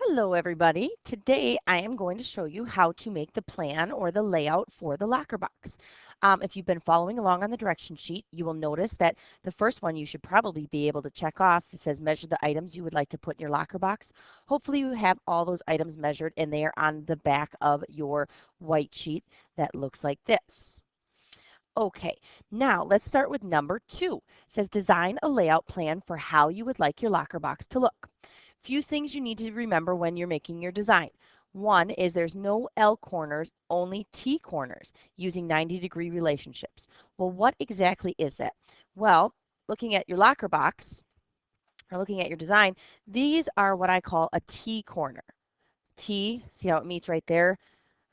Hello everybody. Today I am going to show you how to make the plan or the layout for the locker box. If you've been following along on the direction sheet, you will notice that the first one you should probably be able to check off. It says measure the items you would like to put in your locker box. Hopefully you have all those items measured and they are on the back of your white sheet that looks like this. Okay, now let's start with number 2. It says design a layout plan for how you would like your locker box to look. Few things you need to remember when you're making your design. One is there's no L corners, only T corners using 90-degree relationships. Well, what exactly is that? Well, looking at your locker box or looking at your design, these are what I call a T corner. T, see how it meets right there?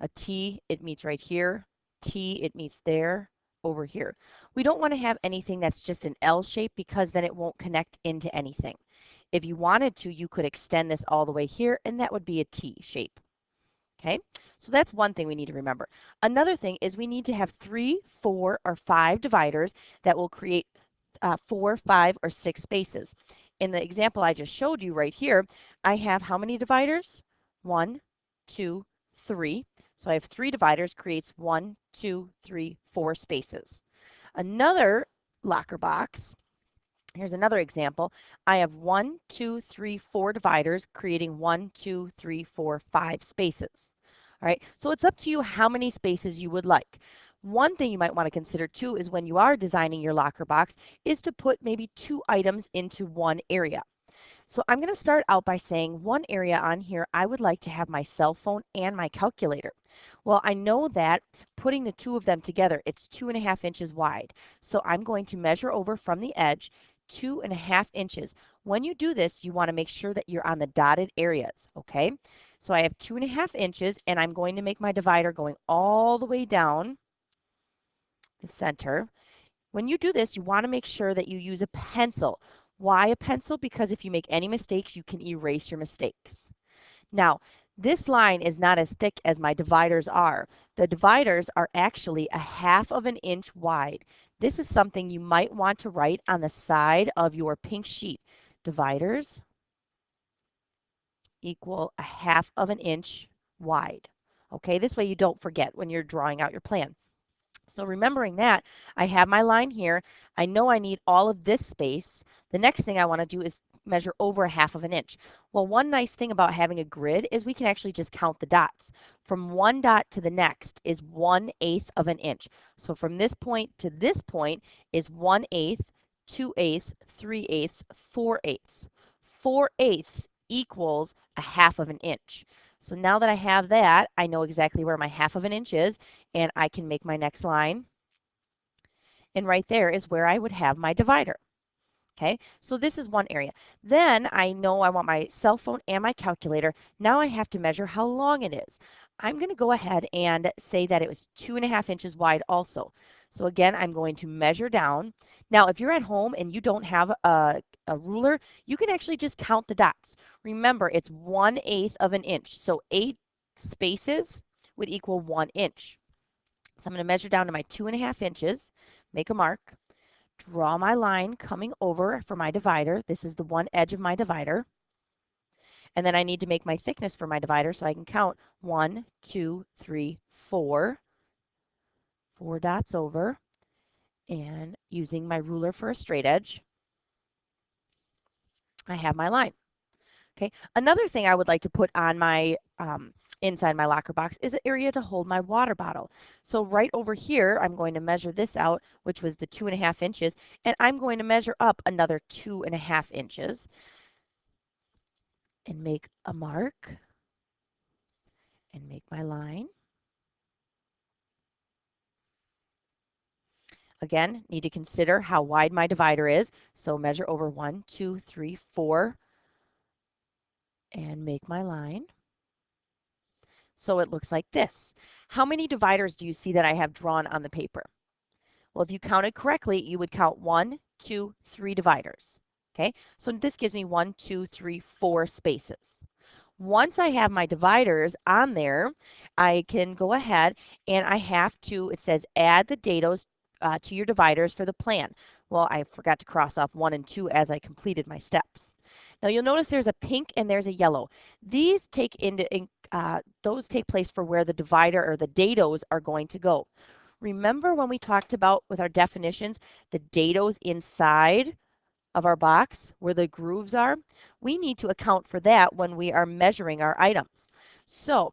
A T, it meets right here. T, it meets there, over here. We don't want to have anything that's just an L shape because then it won't connect into anything. If you wanted to, you could extend this all the way here, and that would be a T shape. Okay, so that's one thing we need to remember. Another thing is we need to have 3, 4, or 5 dividers that will create 4, 5, or 6 spaces. In the example I just showed you right here, I have how many dividers? 1, 2, 3. So I have 3 dividers, creates 1, 2, 3, 4 spaces. Another locker box, here's another example. I have 1, 2, 3, 4 dividers, creating 1, 2, 3, 4, 5 spaces. All right, so it's up to you how many spaces you would like. One thing you might want to consider too is when you are designing your locker box is to put maybe 2 items into one area. So I'm going to start out by saying one area on here I would like to have my cell phone and my calculator. Well, I know that putting the 2 of them together, it's 2.5 inches wide. So I'm going to measure over from the edge 2.5 inches. When you do this, you want to make sure that you're on the dotted areas, okay? So I have 2.5 inches and I'm going to make my divider going all the way down the center. When you do this, you want to make sure that you use a pencil. Why a pencil? Because if you make any mistakes, you can erase your mistakes. Now, this line is not as thick as my dividers are. The dividers are actually 1/2 inch wide. This is something you might want to write on the side of your pink sheet. Dividers equal 1/2 inch wide. Okay, this way you don't forget when you're drawing out your plan. So remembering that, I have my line here. I know I need all of this space. The next thing I want to do is measure over 1/2 inch. Well, one nice thing about having a grid is we can actually just count the dots. From one dot to the next is 1/8 of an inch. So from this point to this point is 1/8, 2/8, 3/8, 4/8. 4/8 equals 1/2 inch. So now that I have that, I know exactly where my 1/2 inch is, and I can make my next line. And right there is where I would have my divider. Okay, so this is one area. Then I know I want my cell phone and my calculator. Now I have to measure how long it is. I'm going to go ahead and say that it was 2.5 inches wide also. So again, I'm going to measure down. Now, if you're at home and you don't have a ruler, you can actually just count the dots. Remember, it's 1/8 of an inch. So 8 spaces would equal 1 inch. So I'm going to measure down to my 2.5 inches, make a mark, draw my line coming over for my divider. This is the one edge of my divider. And then I need to make my thickness for my divider so I can count 1, 2, 3, 4. 4 dots over. And using my ruler for a straight edge, I have my line. Okay. Another thing I would like to put on my inside my locker box is an area to hold my water bottle. So right over here, I'm going to measure this out, which was the 2.5 inches, and I'm going to measure up another 2.5 inches and make a mark and make my line. Again, need to consider how wide my divider is. So measure over 1, 2, 3, 4, and make my line. So it looks like this. How many dividers do you see that I have drawn on the paper? Well, if you counted correctly, you would count 1, 2, 3 dividers. Okay, so this gives me 1, 2, 3, 4 spaces. Once I have my dividers on there, I can go ahead and I have to, it says add the dados to your dividers for the plan. Well, I forgot to cross off 1 and 2 as I completed my steps. Now you'll notice there's a pink and there's a yellow. Those take place for where the divider or the dados are going to go. Remember when we talked about with our definitions, the dados inside of our box where the grooves are? We need to account for that when we are measuring our items. So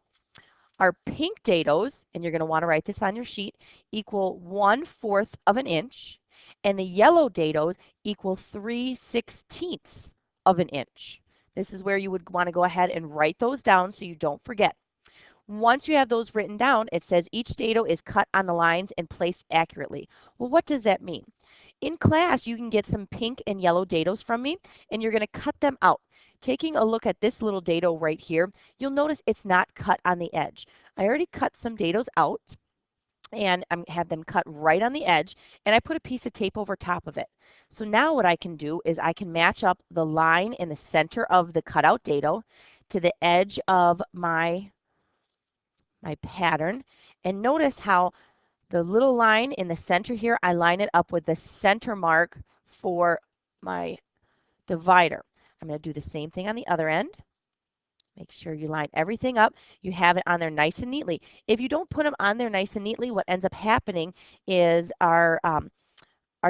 our pink dados, and you're going to want to write this on your sheet, equal 1/4 of an inch, and the yellow dados equal 3/16 of an inch. This is where you would want to go ahead and write those down so you don't forget. Once you have those written down, it says each dado is cut on the lines and placed accurately. Well, what does that mean? In class, you can get some pink and yellow dados from me, and you're going to cut them out. Taking a look at this little dado right here, you'll notice it's not cut on the edge. I already cut some dados out, and I have them cut right on the edge, and I put a piece of tape over top of it. So now what I can do is I can match up the line in the center of the cutout dado to the edge of my pattern, and notice how the little line in the center here, I line it up with the center mark for my divider. I'm going to do the same thing on the other end. Make sure you line everything up. You have it on there nice and neatly. If you don't put them on there nice and neatly, what ends up happening is our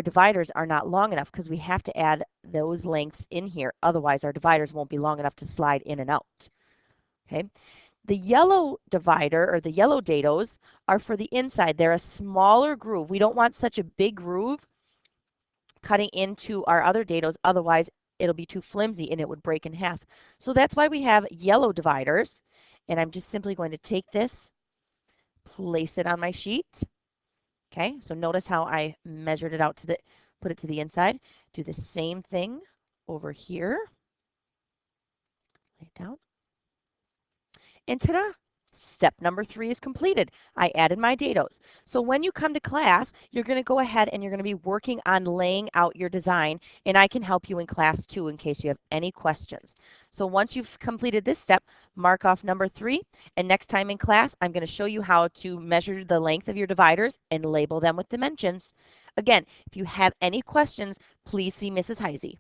dividers are not long enough because we have to add those lengths in here. Otherwise, our dividers won't be long enough to slide in and out. Okay. The yellow divider or the yellow dados are for the inside. They're a smaller groove. We don't want such a big groove cutting into our other dados. Otherwise, it'll be too flimsy and it would break in half. So that's why we have yellow dividers. And I'm just simply going to take this, place it on my sheet. Okay, so notice how I measured it out put it to the inside. Do the same thing over here. Lay it down. And ta-da! Step number 3 is completed. I added my dados. So when you come to class, you're going to go ahead and you're going to be working on laying out your design, and I can help you in class too in case you have any questions. So once you've completed this step, mark off number 3, and next time in class, I'm going to show you how to measure the length of your dividers and label them with dimensions. Again, if you have any questions, please see Mrs. Heisey.